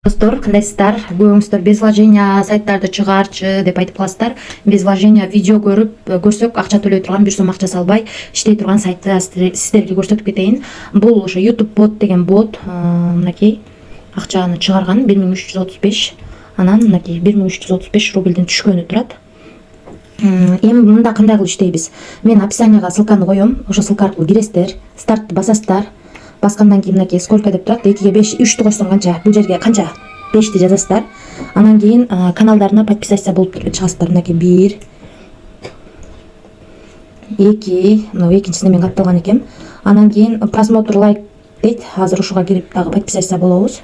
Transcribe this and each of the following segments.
Достор, кандайсыздар? Көбүңүздөр без вложения сайттарды чыгаарчы деп айтып каласыздар. Без вложения видео көрсөк акча төлөй турган, бир сом акча салбай иштей турган сайтты сиздерге көрсөтүп кетейин. Бул ошо YouTube bot деген бот, мынакей акчаны чыгарган 1335. Анан мынакей 1335 рубльден түшкөнү турат. Эми мында кандай кылып иштейбиз? Мен описанияга ссылканы коем. Ошо ссылка аркылуу киресиздер, стартты басасыздар. Баскандан кийин мынакей сколько деп турат. 2ге 5, 3тү койсоң канча? Бул жерге канча? 5ти жазасыздар. Анан кийин каналдарына подписаться болуп чыгасыздар. Мынакей 1 2, мына экинчисине мен катталган экем. Анан кийин просмотр лайк дейт. Азыр ушуга кирип дагы подписаться болобуз.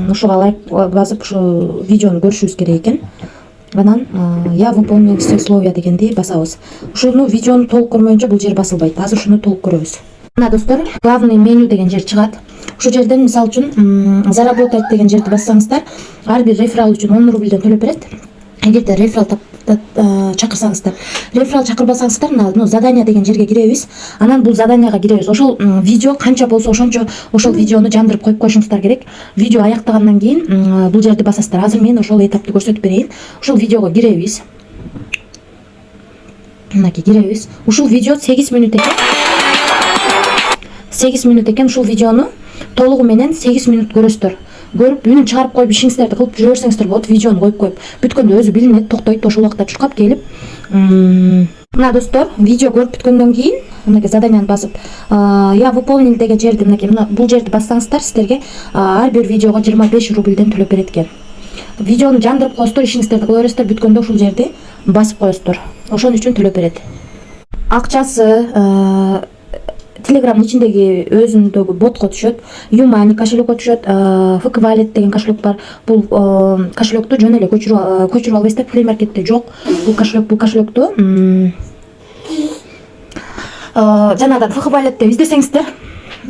Ушуга лайк басып ушу видеону көрүшүбүз керек экен. Анан я выполнил все условия дегенди басабыз. Ушуну видеону толук көрмөйүнчө бул жер басылбайт. Азыр ушуну толук көрөбүз. Мына достор, главный меню деген жер чыгат. Ушул жерден мисалы үчүн заработать деген жерди бассаңыздар, ар бир реферал үчүн 10 рубльден төлөп берет. Эгерде реферал чакырсаңыздар, реферал чакырбасаңыздар, мына задание деген жерге киребиз. Анан бул заданияга киребиз. Ошол видео канча болсо ошончо ошол видеону жандырып коюп коюшуңуздар керек. Видео аяктагандан кийин бул жерди басасыздар. Азыр мен ошол этапты көрсөтүп берейин. Ушул видеого киребиз. Мынакей киребиз. Ушул видео 8 мүнөт экен. 8 мүнөт экен. Ушул видеону толугу менен 8 мүнөт көрөсүздөр. Көрүп үнүн чыгарып коюп ишиңиздерди кылып жүрө берсеңиздер болот. Видеону коюп бүткөндө өзү билинет, токтойт. Ошол убакта чуркап келип мына достор, видео көрүп бүткөндөн кийин мынакей заданияны басып я выполнил деген жерди мынакей бул жерди бассаңыздар, сиздерге ар бир видеого 25 рубльден төлөп берет экен. Видеону жандырып коесуздар, ишиңиздерди кыла бересиздер, бүткөндө ушул жерди басып коесуздар. Ошон үчүн төлөп берет. Акчасы Телеграмдын ичиндеги өзүндөгү ботко түшөт. Юмани кошелекке түшөт. FK Wallet деген кошелек бар. Бул кошелекту жөн эле көчүрүп албайсыздар. Play Marketте жок. Бул кошелекту жанагыдан FK Wallet деп издесеңиздер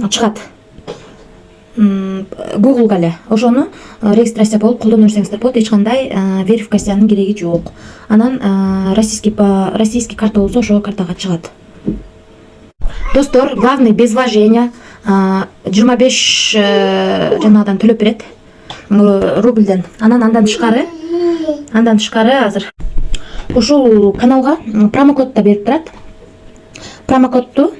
чыгат. Google'га эле ошону регистрация болуп колдоно берсеңиздер болот. Эч кандай верификациянын кереги жок. Анан российский карта болсо ошол картага чыгат. Достор, главный без вложения 25 жанагыдан төлөп берет рубльден. Андан тышкары азыр ушул каналга промокод да берип турат. Промокодду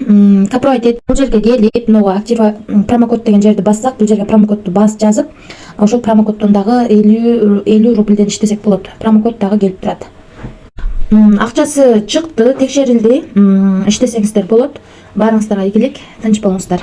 копировать этип бул жерге келип, мынага актива промокод деген жерди бассак, бул жерге промокодду жазып, ошол промокоддон дагы 50 рубльден иштесек болот. Промокод дагы келип турат. Акчасы чыкты, текшерилди, иштесеңиздер болот. Баарыңыздарга ийгилик, тынч болуңуздар.